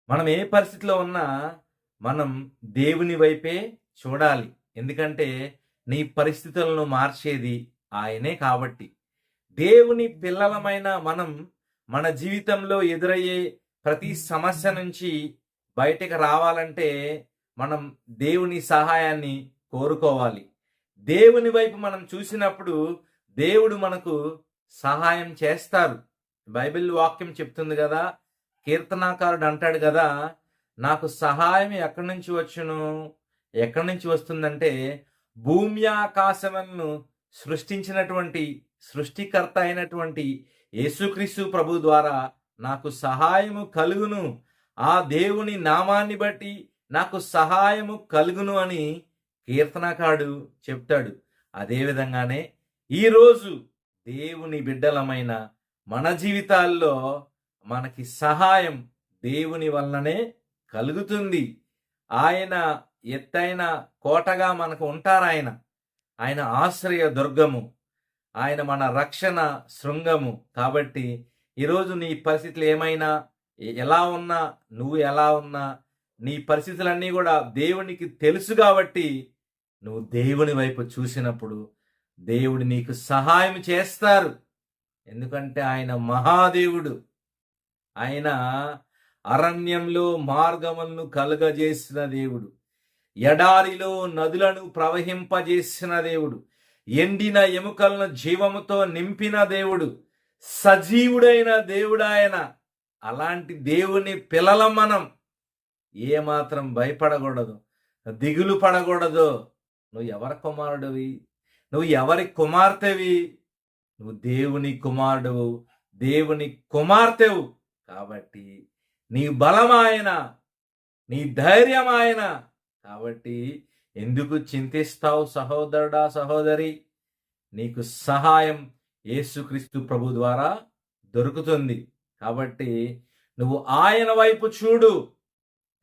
మనం ఏ పరిస్థితిలో ఉన్నా మనం దేవుని వైపే చూడాలి. ఎందుకంటే నీ పరిస్థితులను మార్చేది ఆయనే కాబట్టి. దేవుని పిల్లలమైన మనం మన జీవితంలో ఎదురయ్యే ప్రతి సమస్య నుంచి బయటకు రావాలంటే మనం దేవుని సహాయాన్ని కోరుకోవాలి. దేవుని వైపు మనం చూసినప్పుడు దేవుడు మనకు సహాయం చేస్తారు. బైబిల్ వాక్యం చెప్తుంది కదా, కీర్తనాకారుడు అంటాడు కదా, నాకు సహాయం ఎక్కడి నుంచి వచ్చును, ఎక్కడి నుంచి వస్తుందంటే భూమి ఆకాశములను సృష్టించినటువంటి సృష్టికర్త అయినటువంటి యేసుక్రీస్తు ప్రభు ద్వారా నాకు సహాయము కలుగును, ఆ దేవుని నామాన్ని బట్టి నాకు సహాయము కలుగును అని కీర్తనకారుడు చెప్తాడు. అదేవిధంగానే ఈరోజు దేవుని బిడ్డలమైన మన జీవితాల్లో మనకి సహాయం దేవుని వలననే కలుగుతుంది. ఆయన ఎత్తైన కోటగా మనకు ఉంటారు. ఆయన ఆశ్రయ దుర్గము, ఆయన మన రక్షణ శృంగము. కాబట్టి ఈరోజు నీ పరిస్థితులు ఏమైనా, ఎలా ఉన్నా, నువ్వు ఎలా ఉన్నా, నీ పరిస్థితులన్నీ కూడా దేవునికి తెలుసు. కాబట్టి నువ్వు దేవుని వైపు చూసినప్పుడు దేవుడు నీకు సహాయం చేస్తారు. ఎందుకంటే ఆయన మహాదేవుడు. ఆయన అరణ్యంలో మార్గములను కలుగజేసిన దేవుడు, ఎడారిలో నదులను ప్రవహింపజేసిన దేవుడు, ఎండిన ఎముకలను జీవముతో నింపిన దేవుడు, సజీవుడైన దేవుడు ఆయన. అలాంటి దేవుని పిల్లలం మనం. ఏమాత్రం భయపడకూడదు, దిగులు పడకూడదు. నువ్వు ఎవరి కుమారుడివి, నువ్వు ఎవరి కుమార్తెవి? నువ్వు దేవుని కుమారుడువు, దేవుని కుమార్తెవు. కాబట్టి నీ బలమాయన, నీ ధైర్యమాయన. కాబట్టి ఎందుకు చింతిస్తావు సహోదరుడా, సహోదరి? నీకు సహాయం యేసుక్రీస్తు ప్రభు ద్వారా దొరుకుతుంది. కాబట్టి నువ్వు ఆయన వైపు చూడు,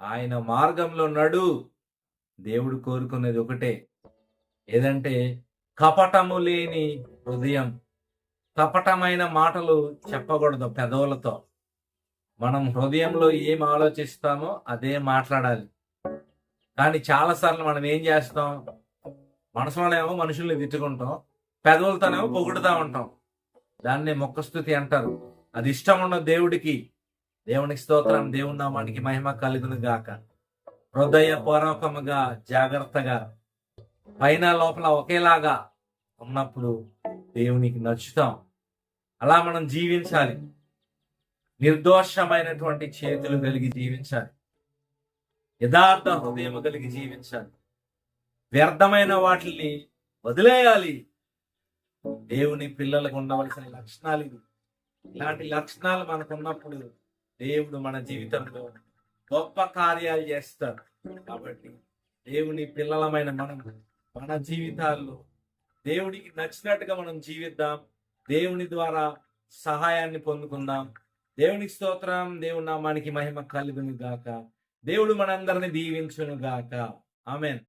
ఆయన మార్గంలో నడు. దేవుడు కోరుకునేది ఒకటే, ఏదంటే కపటము లేని హృదయం. కపటమైన మాటలు చెప్పకూడదు పెదవులతో. మనం హృదయంలో ఏం ఆలోచిస్తామో అదే మాట్లాడాలి. కానీ చాలాసార్లు మనం ఏం చేస్తాం, మనసులోనేమో మనుషుల్ని తిట్టుకుంటాం, పెదవులతోనేమో పొగుడుతూ ఉంటాం. దాన్నే మొక్కస్తుతి అంటారు. అది ఇష్టం ఉండదు దేవుడికి. దేవునికి స్తోత్రం, దేవుని నామానికి మహిమ కలుగును గాక. హృదయపూర్వకముగా జాగ్రత్తగా పైన లోపల ఒకేలాగా ఉన్నప్పుడు దేవునికి నచ్చుతాం. అలా మనం జీవించాలి. నిర్దోషమైనటువంటి చేతులు కలిగి జీవించాలి. యథార్థ హృదయం కలిగి జీవించాలి. వ్యర్థమైన వాటిని వదిలేయాలి. దేవుని పిల్లలకు ఉండవలసిన లక్షణాలు ఇవి. ఇలాంటి లక్షణాలు మనకున్నప్పుడు దేవుడు మన జీవితంలో గొప్ప కార్యాలు చేస్తాడు. కాబట్టి దేవుని పిల్లలమైన మనం మన జీవితాల్లో దేవుడికి నచ్చినట్టుగా మనం జీవిద్దాం. దేవుని ద్వారా సహాయాన్ని పొందుకుందాం. దేవునికి స్తోత్రం. దేవుని నామానికి మహిమ కలుగును గాక. దేవుడు మనందరిని దీవించును గాక. ఆమేన్.